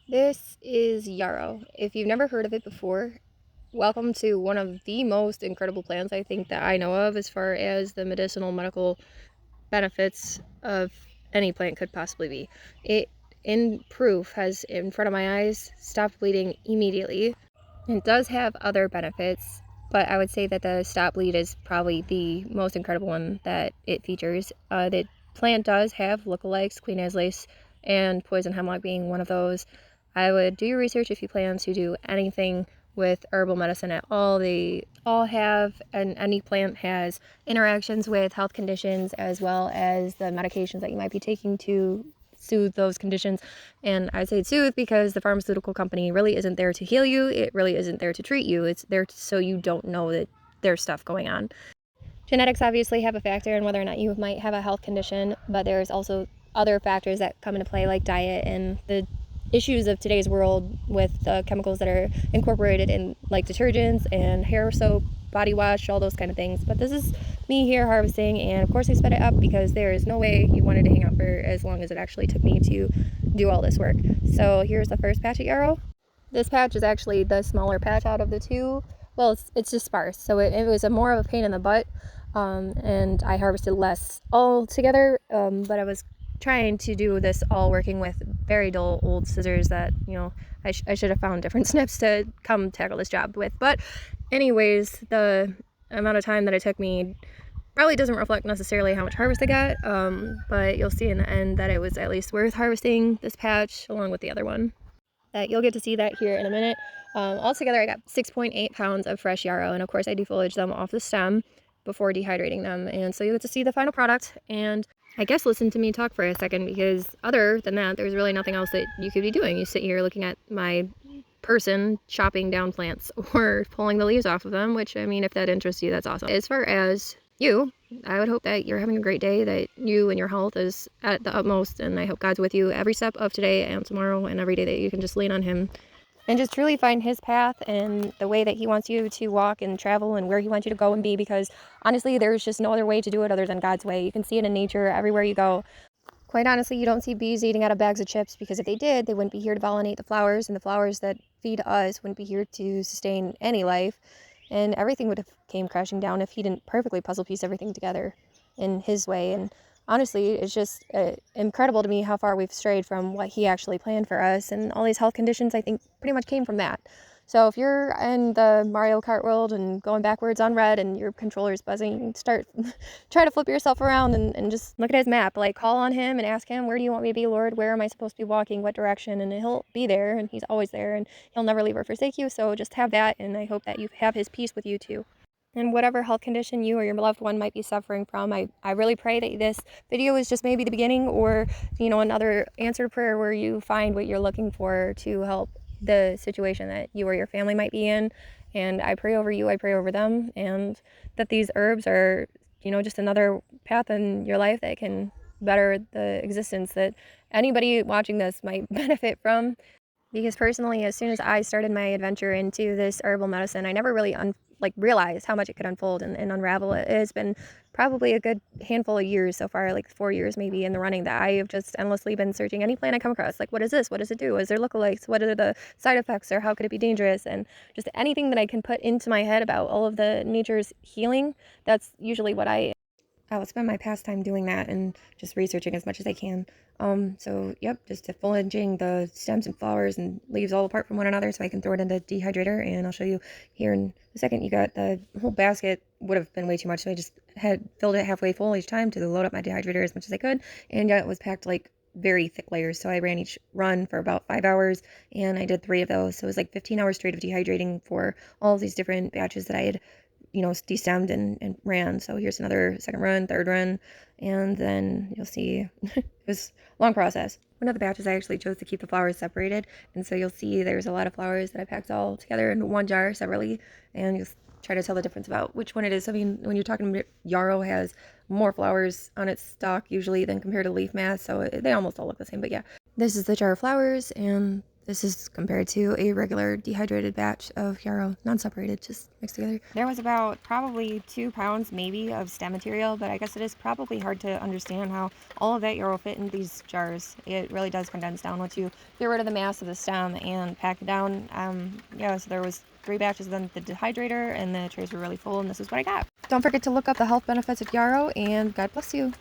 This is Yarrow. If you've never heard of it before, welcome to one of the most incredible plants I think that I know of as far as the medicinal medical benefits of any plant could possibly be. It, in proof, has in front of my eyes stopped bleeding immediately. It does have other benefits, but I would say that the stop bleed is probably the most incredible one that it features. The plant does have lookalikes, Queen Anne's lace and poison hemlock being one of those. I would do your research if you plan to do anything with herbal medicine at all. They all have, and any plant has interactions with health conditions as well as the medications that you might be taking to soothe those conditions. And I say soothe because the pharmaceutical company really isn't there to heal you. It really isn't there to treat you. It's there so you don't know that there's stuff going on. Genetics obviously have a factor in whether or not you might have a health condition, but there's also other factors that come into play, like diet and the issues of today's world with the chemicals that are incorporated in like detergents and hair soap, body wash, all those kind of things. But this is me here harvesting, and of course I sped it up because there is no way you wanted to hang out for as long as it actually took me to do all this work. So here's the first patch of Yarrow. This patch is actually the smaller patch out of the two. Well, it's just sparse, so it was more of a pain in the butt, and I harvested less altogether, but I was trying to do this all working with very dull old scissors that, I should have found different snips to come tackle this job with. But anyways, the amount of time that it took me probably doesn't reflect necessarily how much harvest I got, but you'll see in the end that it was at least worth harvesting this patch along with the other one. You'll get to see that here in a minute. Altogether, I got 6.8 pounds of fresh yarrow, and of course I defoliage them off the stem before dehydrating them, and so you'll get to see the final product, and I guess listen to me talk for a second, because other than that, there's really nothing else that you could be doing. You sit here looking at my person chopping down plants or pulling the leaves off of them, which, I mean, if that interests you, that's awesome. As far as you, I would hope that you're having a great day, that you and your health is at the utmost, and I hope God's with you every step of today and tomorrow and every day, that you can just lean on Him and just truly find His path and the way that He wants you to walk and travel and where He wants you to go and be, because honestly, there's just no other way to do it other than God's way. You can see it in nature everywhere you go. Quite honestly, you don't see bees eating out of bags of chips, because if they did, they wouldn't be here to pollinate the flowers, and the flowers that feed us wouldn't be here to sustain any life, and everything would have came crashing down if He didn't perfectly puzzle piece everything together in His way. And honestly, it's just incredible to me how far we've strayed from what He actually planned for us, and all these health conditions, I think, pretty much came from that. So if you're in the Mario Kart world and going backwards on red and your controller's buzzing, start try to flip yourself around and just look at His map. Like, call on Him and ask Him, where do you want me to be, Lord? Where am I supposed to be walking? What direction? And He'll be there, and He's always there, and He'll never leave or forsake you. So just have that, and I hope that you have His peace with you too. And whatever health condition you or your loved one might be suffering from, I really pray that this video is just maybe the beginning, or, another answered prayer where you find what you're looking for to help the situation that you or your family might be in. And I pray over you, I pray over them, and that these herbs are, just another path in your life that can better the existence that anybody watching this might benefit from. Because personally, as soon as I started my adventure into this herbal medicine, I never really realized how much it could unfold and unravel. It's been probably a good handful of years so far, like 4 years maybe in the running, that I have just endlessly been searching any plant I come across. Like, what is this? What does it do? Is there lookalikes? What are the side effects, or how could it be dangerous? And just anything that I can put into my head about all of the nature's healing, that's usually what I will spend my pastime doing that and just researching as much as I can. So yep, just defoliaging the stems and flowers and leaves all apart from one another so I can throw it in the dehydrator, and I'll show you here in a second. You got the whole basket, would have been way too much, so I just had filled it halfway full each time to load up my dehydrator as much as I could, and yeah, it was packed like very thick layers, so I ran each run for about 5 hours, and I did 3 of those, so it was like 15 hours straight of dehydrating for all of these different batches that I had destemmed and ran. So here's another second run, third run, and then you'll see it was a long process. One of the batches I actually chose to keep the flowers separated, and so you'll see there's a lot of flowers that I packed all together in one jar separately, and you'll try to tell the difference about which one it is. I mean, when you're talking about yarrow, has more flowers on its stalk usually than compared to leaf mass, so they almost all look the same, but yeah. This is the jar of flowers, and This is compared to a regular dehydrated batch of Yarrow, non-separated, just mixed together. There was about probably 2 pounds maybe of stem material, but I guess it is probably hard to understand how all of that Yarrow fit in these jars. It really does condense down once you get rid of the mass of the stem and pack it down. Yeah, so there was 3 batches of the dehydrator, and the trays were really full, and this is what I got. Don't forget to look up the health benefits of Yarrow, and God bless you.